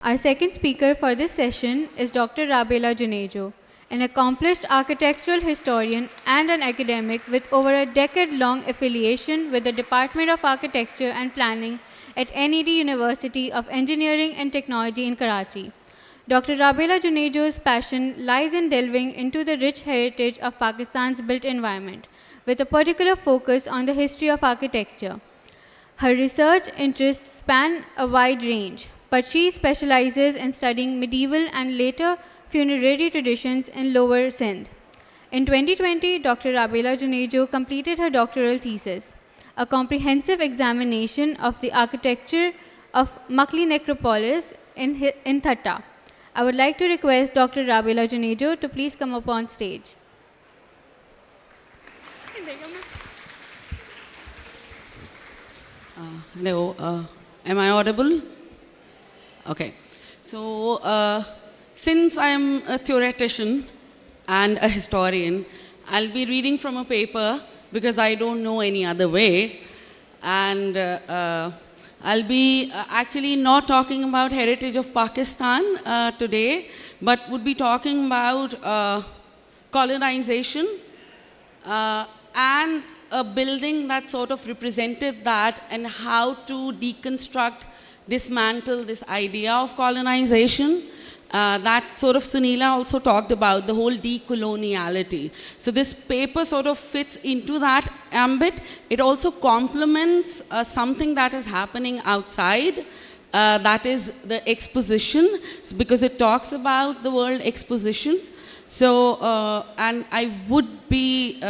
Our second speaker for this session is Dr. Rabela Junejo, an accomplished architectural historian and an academic with over a decade-long affiliation with the Department of Architecture and Planning at NED University of Engineering and Technology in Karachi. Dr. Rabela Junejo's passion lies in delving into the rich heritage of Pakistan's built environment, with a particular focus on the history of architecture. Her research interests span a wide range, but she specializes in studying medieval and later funerary traditions in Lower Sindh. In 2020, Dr. Rabela Junejo completed her doctoral thesis, a comprehensive examination of the architecture of Makli necropolis in Thatta. I would like to request Dr. Rabela Junejo to please come up on stage. Hello, am I audible? Okay. So, since I'm a theoretician and a historian, I'll be reading from a paper because I don't know any other way. And I'll be actually not talking about heritage of Pakistan today, but would be talking about colonization and a building that sort of represented that and how to deconstruct, dismantle this idea of colonization. That sort of Sunila also talked about, the whole decoloniality. So this paper sort of fits into that ambit. It also complements something that is happening outside, that is the exposition, because it talks about the World Exposition. So, and I would be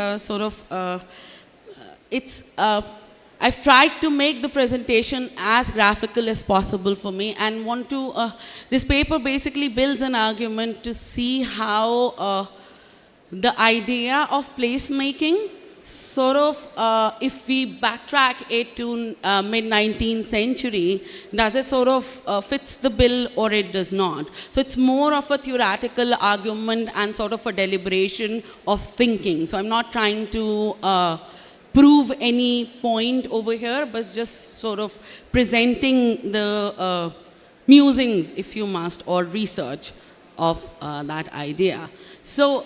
I've tried to make the presentation as graphical as possible for me and want to, this paper basically builds an argument to see how the idea of placemaking sort of, if we backtrack it to mid-19th century, does it sort of fits the bill or it does not? So it's more of a theoretical argument and sort of a deliberation of thinking. So I'm not trying to prove any point over here, but just sort of presenting the musings, if you must, or research of that idea. So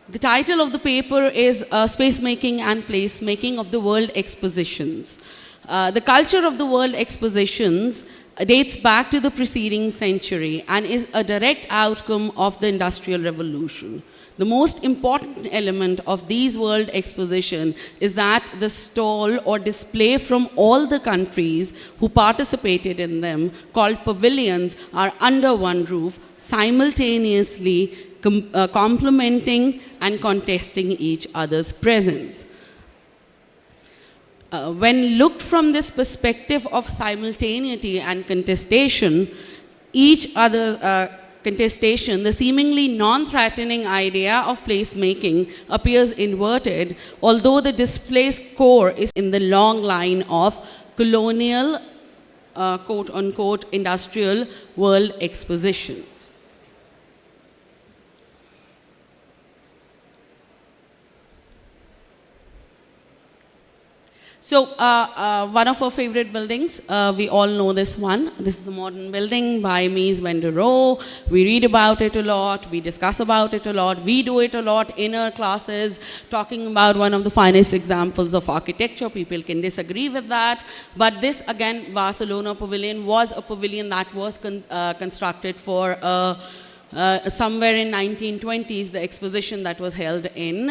the title of the paper is Spacemaking and Placemaking of the World Expositions. The culture of the World Expositions dates back to the preceding century and is a direct outcome of the Industrial Revolution. The most important element of these world exposition is that the stall or display from all the countries who participated in them, called pavilions, are under one roof, simultaneously complementing and contesting each other's presence. When looked from this perspective of simultaneity and contestation, each other contestation, the seemingly non-threatening idea of placemaking appears inverted, although the display's core is in the long line of colonial, quote-unquote, industrial world expositions. So one of our favorite buildings, we all know this one. This is a modern building by Mies van der Rohe. We read about it a lot. We discuss about it a lot. We do it a lot in our classes, talking about one of the finest examples of architecture. People can disagree with that. But this, again, Barcelona Pavilion was a pavilion that was constructed for somewhere in 1920s, the exposition that was held in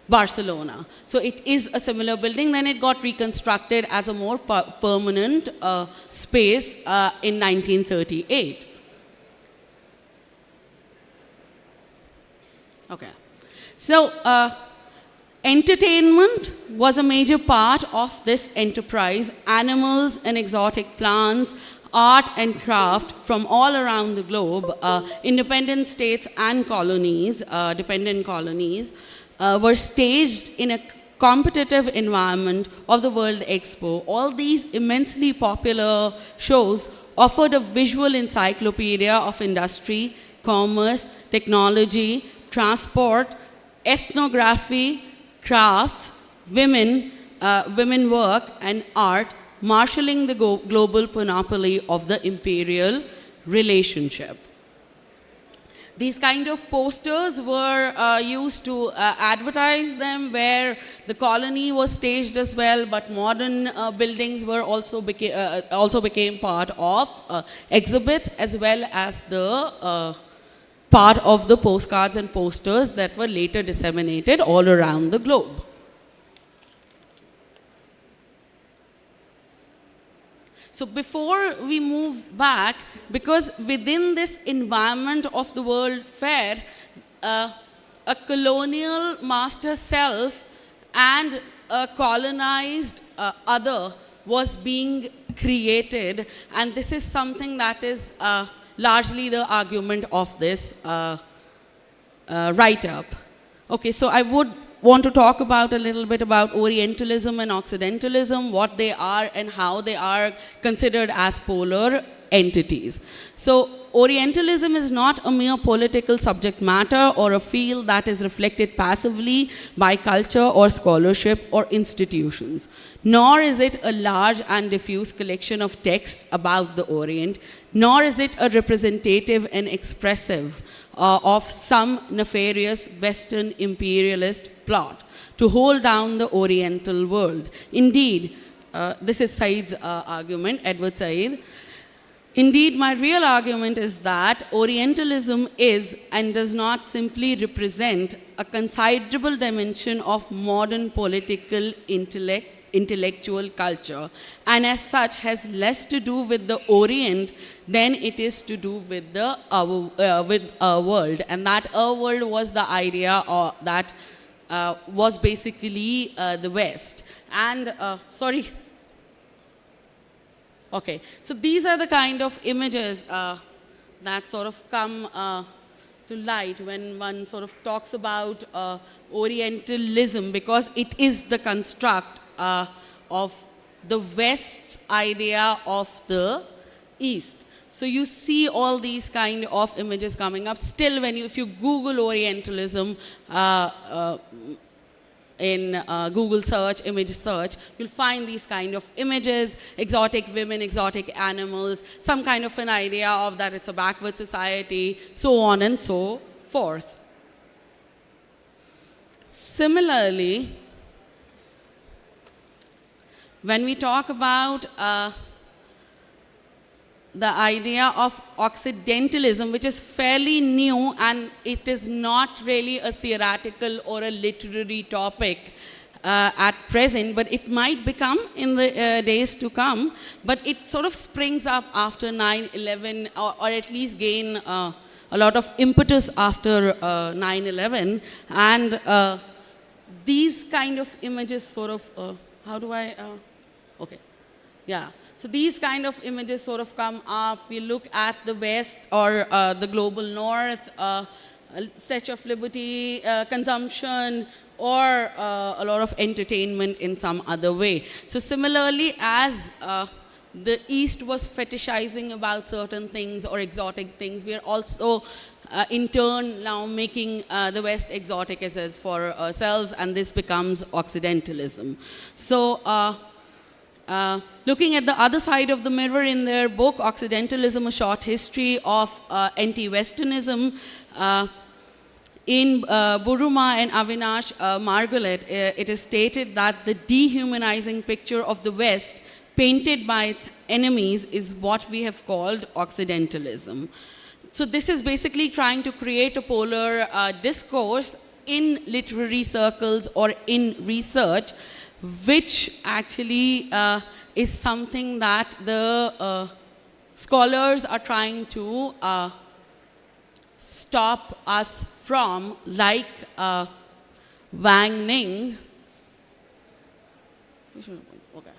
Barcelona. So it is a similar building. Then it got reconstructed as a more permanent space in 1938. Okay. So entertainment was a major part of this enterprise. Animals and exotic plants, art and craft from all around the globe, independent states and colonies, dependent colonies, were staged in a competitive environment of the World Expo. All these immensely popular shows offered a visual encyclopedia of industry, commerce, technology, transport, ethnography, crafts, women work, and art, marshalling the global monopoly of the imperial relationship. These kind of posters were used to advertise them, where the colony was staged as well, but modern buildings were also became part of exhibits, as well as the part of the postcards and posters that were later disseminated all around the globe. So before we move back, because within this environment of the World Fair, a colonial master self and a colonized other was being created, and this is something that is largely the argument of this write-up. Okay, so I would want to talk about a little bit about Orientalism and Occidentalism, what they are and how they are considered as polar entities. So Orientalism is not a mere political subject matter or a field that is reflected passively by culture or scholarship or institutions, nor is it a large and diffuse collection of texts about the Orient, nor is it a representative and expressive of some nefarious Western imperialist plot to hold down the Oriental world. Indeed, this is Said's argument, Edward Said. Indeed, my real argument is that Orientalism is and does not simply represent a considerable dimension of modern political intellectual culture, and as such has less to do with the Orient than it is to do with our world. And that our world was the idea that was basically the West. And okay, so these are the kind of images that sort of come to light when one sort of talks about Orientalism, because it is the construct of the West's idea of the East. So you see all these kind of images coming up. Still, if you Google Orientalism in Google search, image search, you'll find these kind of images: exotic women, exotic animals, some kind of an idea of that it's a backward society, so on and so forth. Similarly, when we talk about the idea of Occidentalism, which is fairly new, and it is not really a theoretical or a literary topic at present, but it might become in the days to come. But it sort of springs up after 9/11, or at least gain a lot of impetus after 9/11. And these kind of images sort of, okay, yeah. So these kind of images sort of come up. We look at the West or the global North, Statue of Liberty, consumption, or a lot of entertainment in some other way. So similarly, as the East was fetishizing about certain things or exotic things, we are also in turn now making the West exotic as for ourselves, and this becomes Occidentalism. So looking at the other side of the mirror, in their book Occidentalism, A Short History of Anti-Westernism, in Buruma and Avinash Margolid, it is stated that the dehumanizing picture of the West painted by its enemies is what we have called Occidentalism. So this is basically trying to create a polar discourse in literary circles or in research, which actually is something that the scholars are trying to stop us from, like Wang Ning. Okay.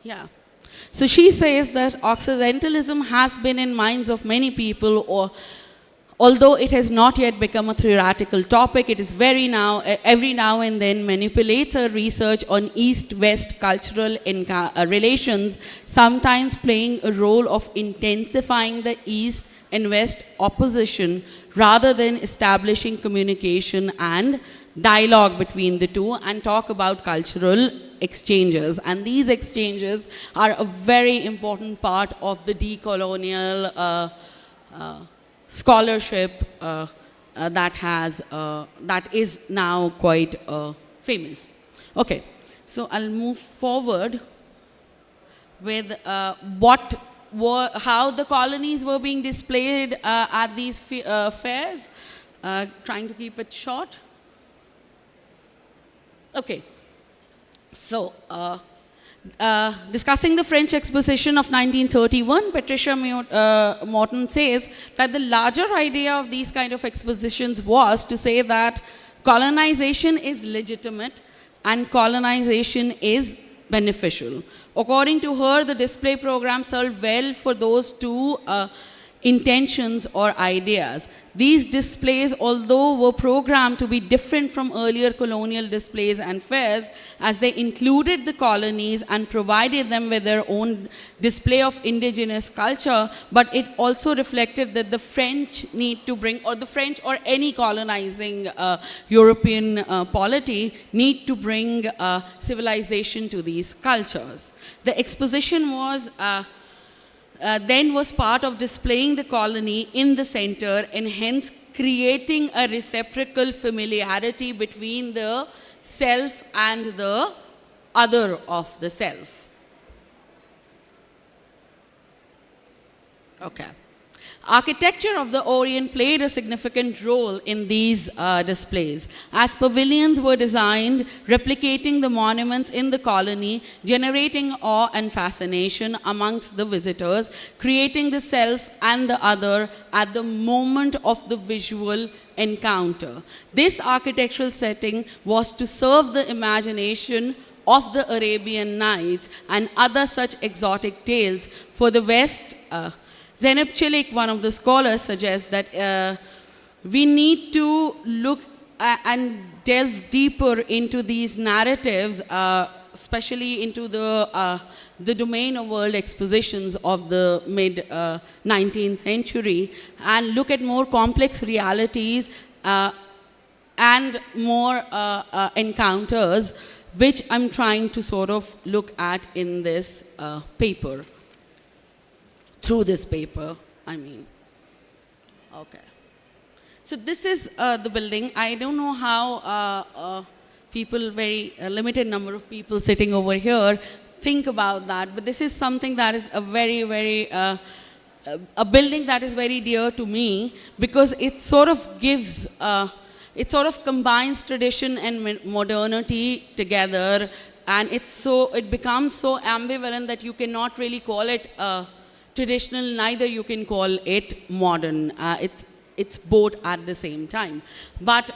Yeah. So she says that Occidentalism has been in minds of many people, although it has not yet become a theoretical topic, it is every now and then manipulates our research on East-West cultural relations, sometimes playing a role of intensifying the East and West opposition rather than establishing communication and dialogue between the two and talk about cultural exchanges. And these exchanges are a very important part of the decolonial scholarship that is now quite famous. Okay, so I'll move forward with how the colonies were being displayed at these fairs, trying to keep it short. Okay, so discussing the French Exposition of 1931, Patricia Morton says that the larger idea of these kind of expositions was to say that colonization is legitimate and colonization is beneficial. According to her, the display program served well for those two intentions or ideas. These displays, although were programmed to be different from earlier colonial displays and fairs, as they included the colonies and provided them with their own display of indigenous culture, but it also reflected that the French need to bring, or the French or any colonizing European polity need to bring civilization to these cultures. The exposition was then was part of displaying the colony in the center and hence creating a reciprocal familiarity between the self and the other of the self. Okay. Architecture of the Orient played a significant role in these displays, as pavilions were designed replicating the monuments in the colony, generating awe and fascination amongst the visitors, creating the self and the other at the moment of the visual encounter. This architectural setting was to serve the imagination of the Arabian Nights and other such exotic tales. For the West, Zeynep Çelik, one of the scholars, suggests that we need to look and delve deeper into these narratives, especially into the domain of world expositions of the mid-19th century, and look at more complex realities and more encounters, which I'm trying to sort of look at in this paper. Through this paper, I mean. Okay. So this is the building. I don't know how people, very limited number of people sitting over here, think about that. But this is something that is a very, very, a building that is very dear to me, because it sort of gives, it sort of combines tradition and modernity together. And it becomes so ambivalent that you cannot really call it traditional, neither you can call it modern. It's both at the same time. But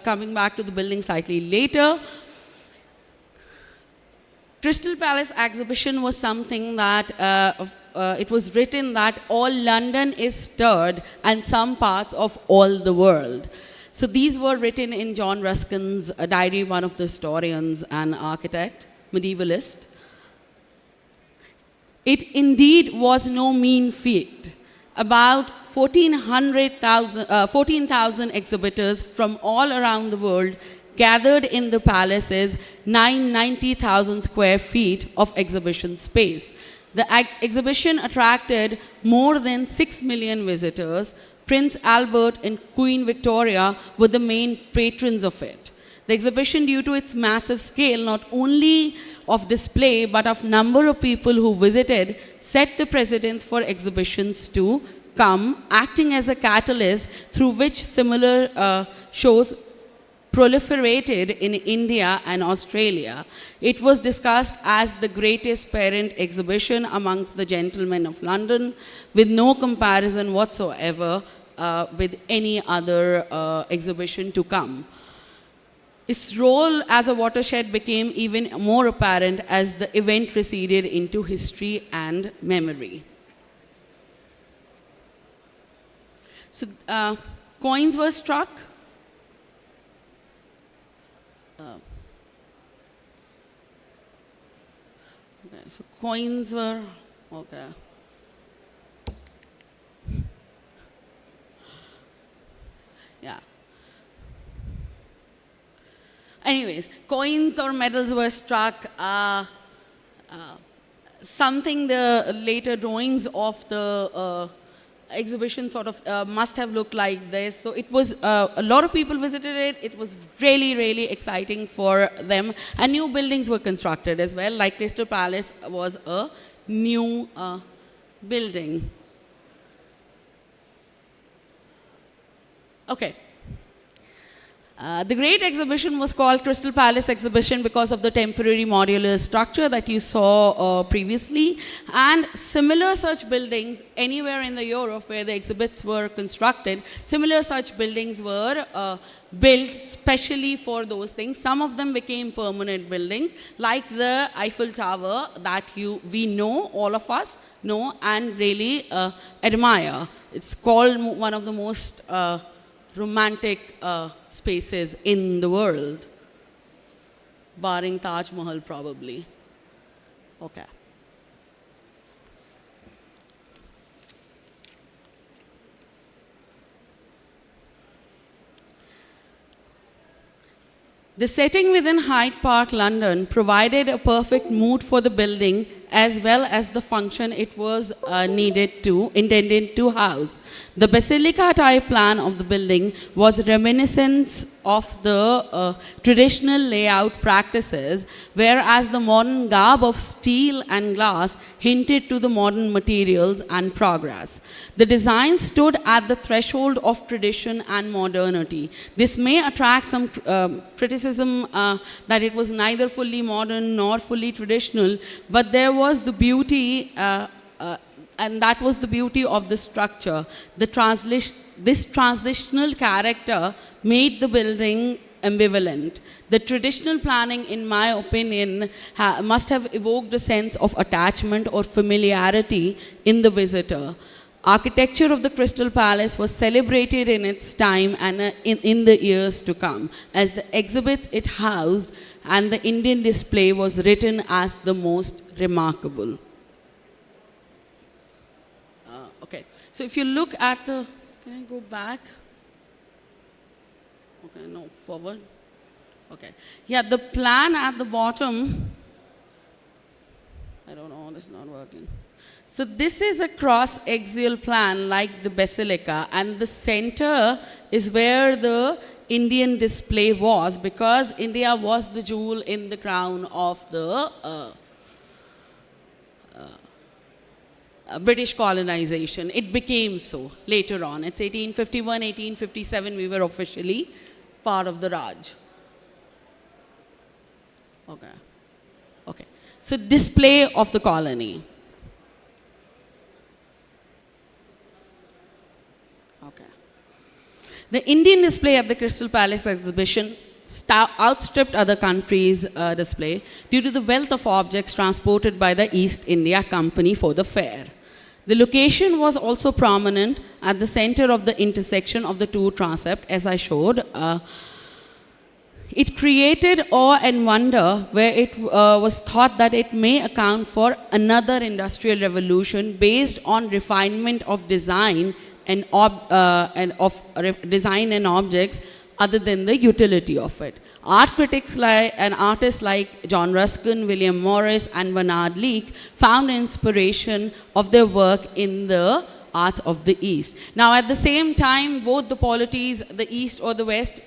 coming back to the building slightly later, Crystal Palace exhibition was something that it was written that all London is stirred and some parts of all the world. So these were written in John Ruskin's diary, one of the historians and architect, medievalist. It indeed was no mean feat. About 14,000 exhibitors from all around the world gathered in the palace's 990,000 square feet of exhibition space. The exhibition attracted more than 6 million visitors. Prince Albert and Queen Victoria were the main patrons of it. The exhibition, due to its massive scale, not only of display but of number of people who visited, set the precedence for exhibitions to come, acting as a catalyst through which similar shows proliferated in India and Australia. It was discussed as the greatest parent exhibition amongst the gentlemen of London, with no comparison whatsoever with any other exhibition to come. Its role as a watershed became even more apparent as the event receded into history and memory. So coins were struck. Okay, so coins were, okay. Yeah. Anyways, coins or medals were struck. Something the later drawings of the exhibition sort of must have looked like this. So it was, a lot of people visited it. It was really, really exciting for them. And new buildings were constructed as well, like Crystal Palace was a new building. Okay. The great exhibition was called Crystal Palace Exhibition because of the temporary modular structure that you saw previously. And similar such buildings anywhere in the Europe where the exhibits were constructed, similar such buildings were built specially for those things. Some of them became permanent buildings, like the Eiffel Tower that we know, all of us know and really admire. It's called one of the most romantic spaces in the world, barring Taj Mahal probably. Okay. The setting within Hyde Park, London provided a perfect mood for the building as well as the function it was intended to house. The basilica type plan of the building was reminiscent of the traditional layout practices, whereas the modern garb of steel and glass hinted to the modern materials and progress. The design stood at the threshold of tradition and modernity. This may attract some criticism that it was neither fully modern nor fully traditional, but there was the beauty, and that was the beauty of the structure. This transitional character made the building ambivalent. The traditional planning, in my opinion, must have evoked a sense of attachment or familiarity in the visitor. Architecture of the Crystal Palace was celebrated in its time and in the years to come, as the exhibits it housed and the Indian display was written as the most remarkable. Okay, so if you look at the, can I go back? Okay, no, forward. Okay, yeah, the plan at the bottom, I don't know, this is not working. So this is a cross-axial plan like the basilica, and the center is where the Indian display was, because India was the jewel in the crown of the British colonization. It became so later on. It's 1851, 1857 we were officially part of the Raj. Okay. Okay. So display of the colony. Okay. The Indian display at the Crystal Palace exhibition outstripped other countries' display due to the wealth of objects transported by the East India Company for the fair. The location was also prominent at the center of the intersection of the two transepts, as I showed. It created awe and wonder where it was thought that it may account for another industrial revolution based on refinement of design and design and objects other than the utility of it. Art critics and artists like John Ruskin, William Morris, and Bernard Leake found inspiration of their work in the arts of the East. Now, at the same time, both the polities, the East or the West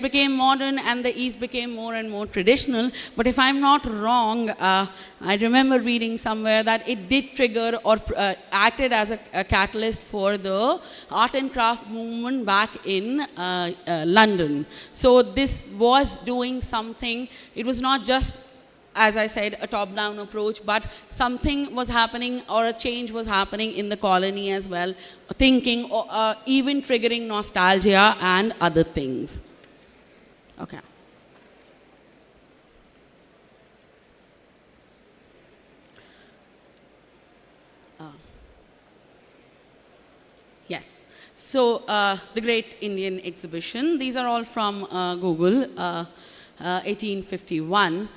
became modern and the East became more and more traditional. But if I'm not wrong, I remember reading somewhere that it did trigger or acted as a catalyst for the art and craft movement back in London. So this was doing something. It was not just, as I said, a top-down approach, but something was happening or a change was happening in the colony as well, thinking, or even triggering nostalgia and other things. Okay. Yes. So the Great Indian Exhibition, these are all from Google, 1851.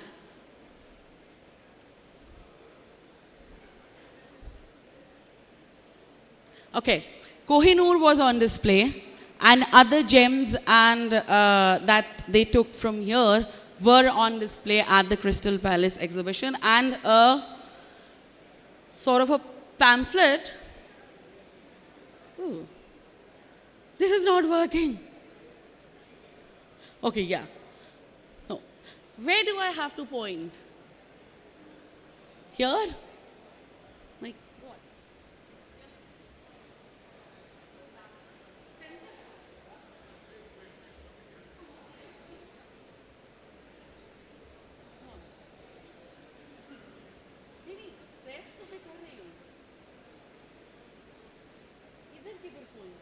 Okay, Kohinoor was on display. and other gems and that they took from here were on display at the Crystal Palace exhibition, and a sort of a pamphlet. Ooh, this is not working. Okay, yeah. No. Where do I have to point? Here? Like what? नहीं press तो मैं कर रही हूँ इधर किधर point?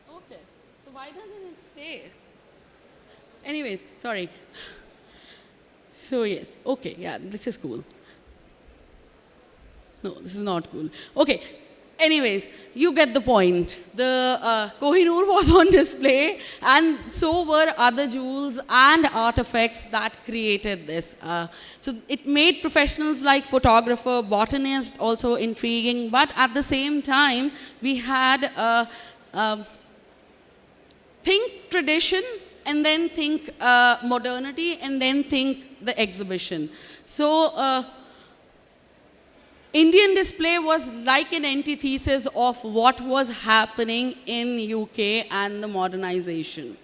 Okay, so why doesn't it stay? Anyways, sorry. So yes, okay, yeah, this is cool. No, this is not cool. Okay, anyways, you get the point. The Kohinoor was on display, and so were other jewels and artifacts that created this. So it made professionals like photographer, botanist also intriguing, but at the same time, we had think tradition, and then think modernity, and then think the exhibition. So Indian display was like an antithesis of what was happening in UK and the modernization.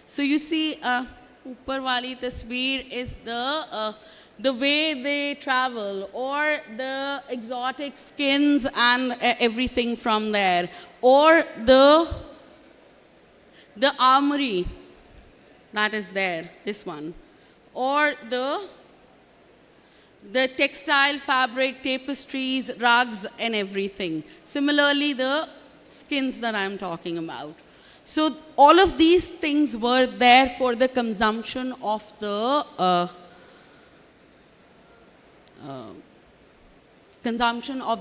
So you see, upar wali tasveer is the way they travel, or the exotic skins and everything from there, or the armory that is there, this one, or the textile, fabric, tapestries, rugs, and everything. Similarly, the skins that I'm talking about. So all of these things were there for the consumption of the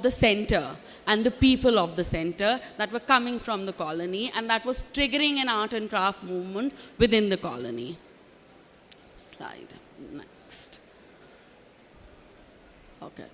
center and the people of the center that were coming from the colony, and that was triggering an art and craft movement within the colony. Slide next. Okay.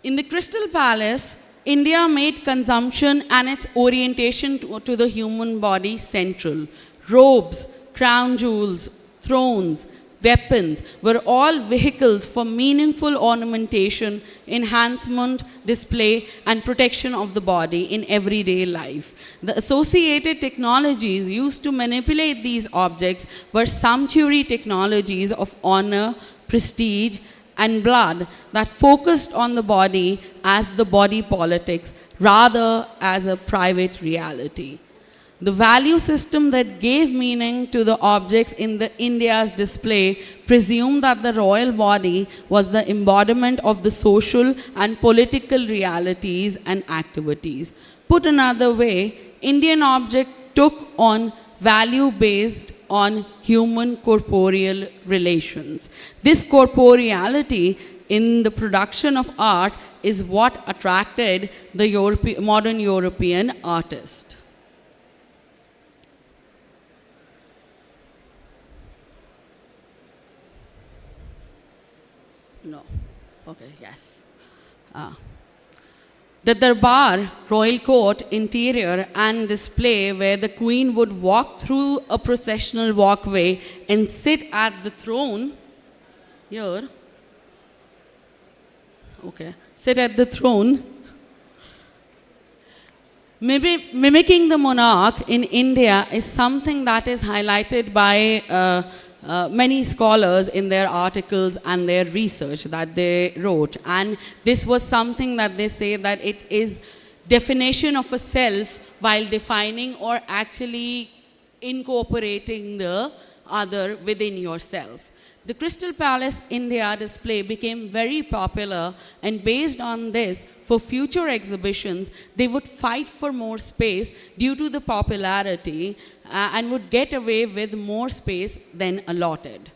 In the Crystal Palace, India made consumption and its orientation to the human body central. Robes, crown jewels, thrones, weapons were all vehicles for meaningful ornamentation, enhancement, display, and protection of the body in everyday life. The associated technologies used to manipulate these objects were sumptuary technologies of honor, prestige, and blood that focused on the body as the body politics rather as a private reality. The value system that gave meaning to the objects in the India's display presumed that the royal body was the embodiment of the social and political realities and activities. Put another way, Indian object took on value based on human corporeal relations. This corporeality in the production of art is what attracted the modern European artist. No. Okay, yes. The Darbar, royal court, interior and display where the queen would walk through a processional walkway and sit at the throne, here, okay, sit at the throne, mimicking the monarch in India is something that is highlighted by many scholars in their articles and their research that they wrote. And this was something that they say that it is definition of a self while defining or actually incorporating the other within yourself. The Crystal Palace India display became very popular, and based on this, for future exhibitions, they would fight for more space due to the popularity and would get away with more space than allotted.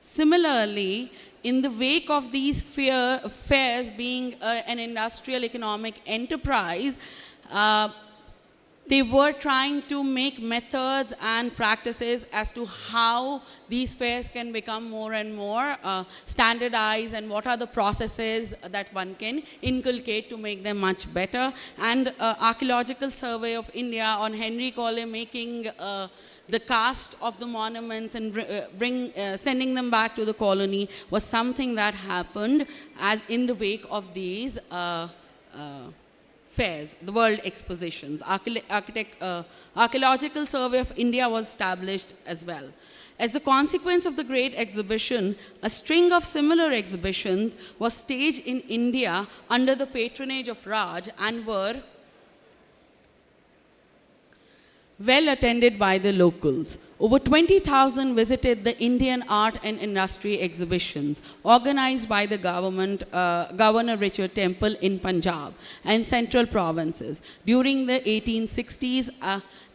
Similarly, in the wake of these fairs being an industrial economic enterprise, they were trying to make methods and practices as to how these fairs can become more and more standardized, and what are the processes that one can inculcate to make them much better. And Archaeological Survey of India on Henry Colley making the cast of the monuments and sending them back to the colony was something that happened as in the wake of these fairs, the world expositions. Archaeological Survey of India was established as well. As a consequence of the Great Exhibition, a string of similar exhibitions was staged in India under the patronage of Raj and were well attended by the locals. Over 20,000 visited the Indian Art and Industry exhibitions organized by the Governor Richard Temple in Punjab and central provinces during the 1860s,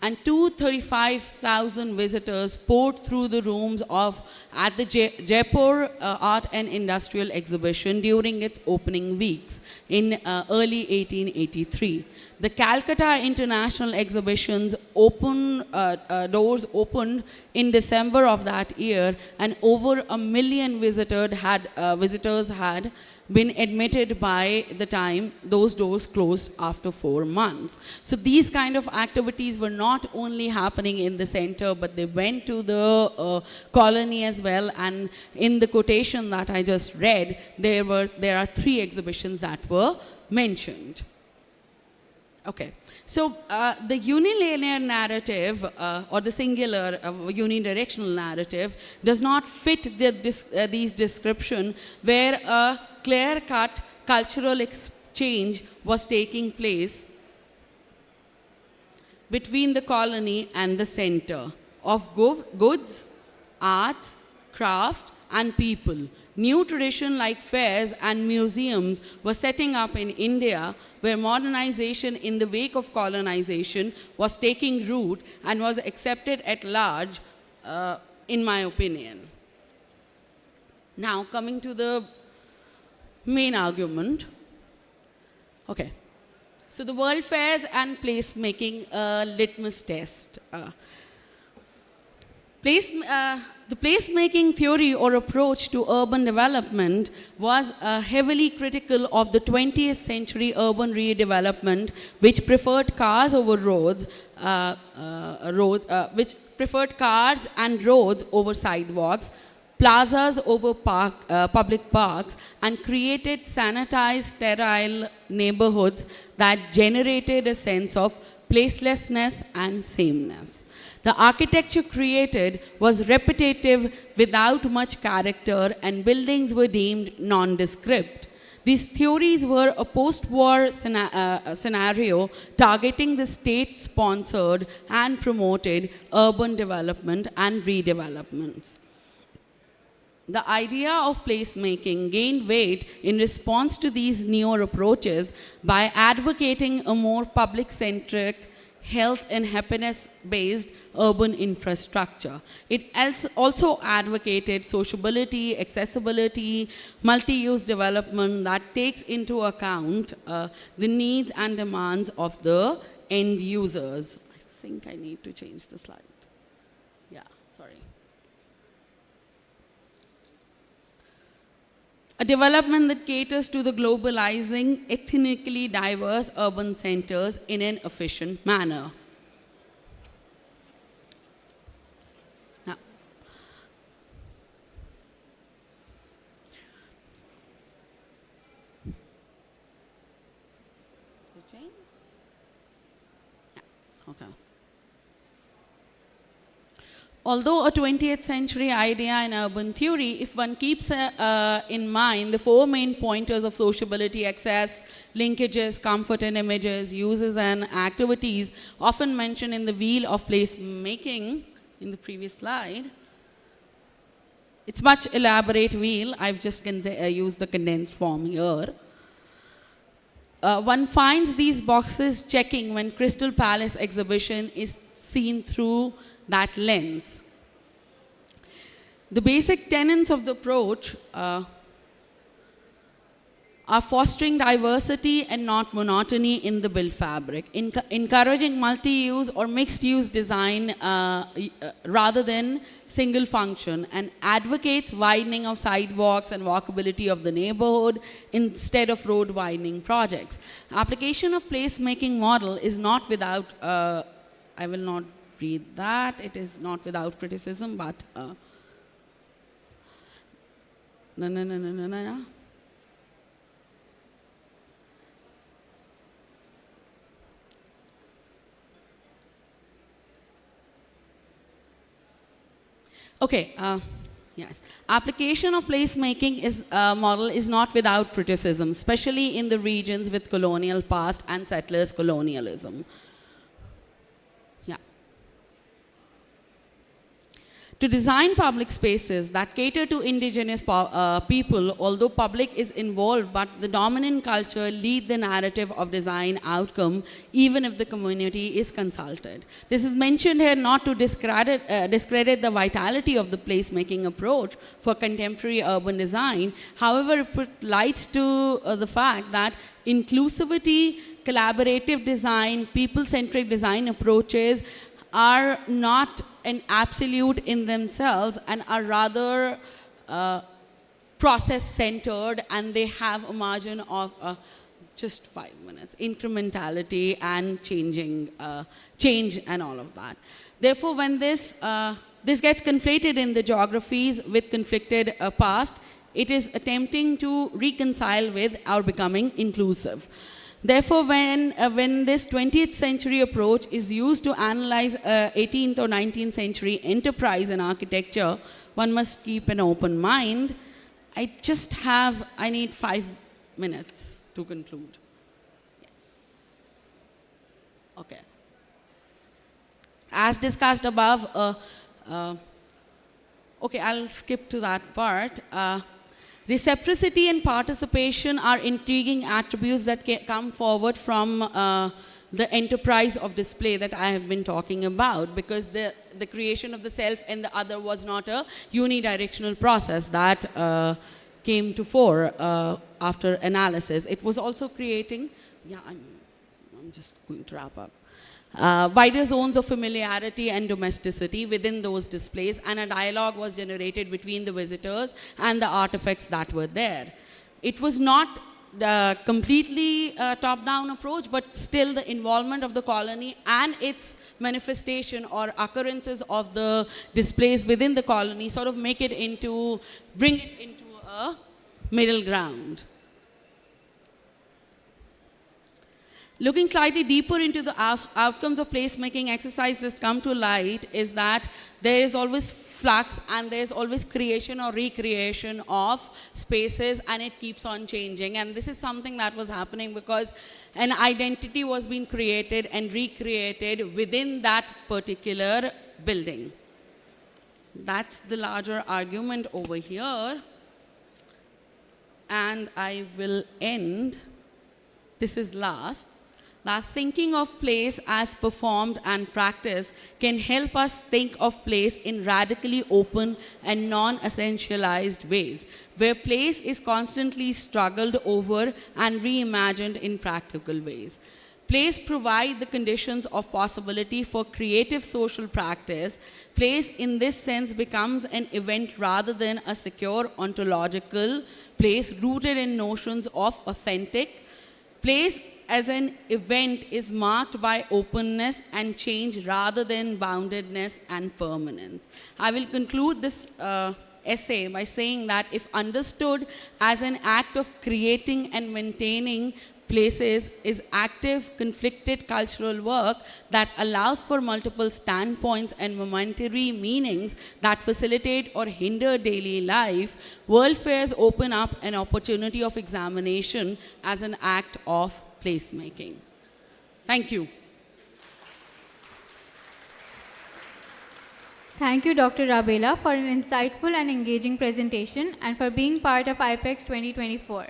and 235,000 visitors poured through the rooms at the Jaipur Art and Industrial Exhibition during its opening weeks in early 1883. The Calcutta International Exhibition's doors opened in December of that year, and over 1 million visitors had been admitted by the time those doors closed after 4 months. So these kind of activities were not only happening in the center, but they went to the colony as well. And in the quotation that I just read, there are 3 exhibitions that were mentioned. Okay, so the unilinear narrative or the singular unidirectional narrative does not fit these descriptions, where a clear-cut cultural exchange was taking place between the colony and the center of goods, arts, craft, and people. New traditions like fairs and museums were setting up in India, where modernization in the wake of colonization was taking root and was accepted at large, in my opinion. Now, coming to the main argument. Okay. So the World Fairs and placemaking litmus test. The placemaking theory or approach to urban development was heavily critical of the 20th century urban redevelopment, which preferred cars over roads, which preferred cars and roads over sidewalks, plazas over public parks, and created sanitized, sterile neighborhoods that generated a sense of placelessness and sameness. The architecture created was repetitive without much character, and buildings were deemed nondescript. These theories were a post-war scenario targeting the state-sponsored and promoted urban development and redevelopments. The idea of placemaking gained weight in response to these newer approaches by advocating a more public-centric, health and happiness-based urban infrastructure. It also advocated sociability, accessibility, multi-use development that takes into account the needs and demands of the end users. I think I need to change the slide. Yeah, sorry. A development that caters to the globalizing, ethnically diverse urban centers in an efficient manner. Now, okay. Although a 20th century idea in urban theory, if one keeps in mind the 4 main pointers of sociability, access, linkages, comfort and images, uses and activities, often mentioned in the wheel of placemaking in the previous slide, it's much elaborate wheel. I've just used the condensed form here. One finds these boxes checking when Crystal Palace exhibition is seen through that lens. The basic tenets of the approach are fostering diversity and not monotony in the built fabric, encouraging multi-use or mixed-use design rather than single function, and advocates widening of sidewalks and walkability of the neighborhood instead of road widening projects. Application of placemaking model is not without, I will not read that, it is not without criticism, but okay, yes. Application of placemaking model is not without criticism, especially in the regions with colonial past and settlers' colonialism. Yeah. To design public spaces that cater to indigenous people, although public is involved, but the dominant culture lead the narrative of design outcome, even if the community is consulted. This is mentioned here not to discredit the vitality of the placemaking approach for contemporary urban design. However, it put lights to the fact that inclusivity, collaborative design, people-centric design approaches are not an absolute in themselves and are rather process-centered, and they have a margin of just 5 minutes, incrementality and change and all of that. Therefore, when this gets conflated in the geographies with conflicted past, it is attempting to reconcile with our becoming inclusive. Therefore, when this 20th century approach is used to analyze 18th or 19th century enterprise and architecture, one must keep an open mind. I need 5 minutes to conclude. Yes. Okay. As discussed above, okay, I'll skip to that part. Reciprocity and participation are intriguing attributes that come forward from the enterprise of display that I have been talking about, because the creation of the self and the other was not a unidirectional process that came to fore after analysis. It was also creating, yeah, I'm just going to wrap up. Wider zones of familiarity and domesticity within those displays, and a dialogue was generated between the visitors and the artifacts that were there. It was not the completely top-down approach, but still the involvement of the colony and its manifestation or occurrences of the displays within the colony sort of bring it into a middle ground. Looking slightly deeper into the outcomes of placemaking exercises come to light is that there is always flux and there's always creation or recreation of spaces, and it keeps on changing. And this is something that was happening because an identity was being created and recreated within that particular building. That's the larger argument over here. And I will end, this is last, that thinking of place as performed and practiced can help us think of place in radically open and non-essentialized ways, where place is constantly struggled over and reimagined in practical ways. Place provide the conditions of possibility for creative social practice. Place in this sense becomes an event rather than a secure ontological place rooted in notions of authentic. Place as an event is marked by openness and change rather than boundedness and permanence. I will conclude this essay by saying that if understood as an act of creating and maintaining places is active, conflicted cultural work that allows for multiple standpoints and momentary meanings that facilitate or hinder daily life, world fairs open up an opportunity of examination as an act of placemaking. Thank you. Thank you, Dr. Rabela, for an insightful and engaging presentation and for being part of IPEX 2024.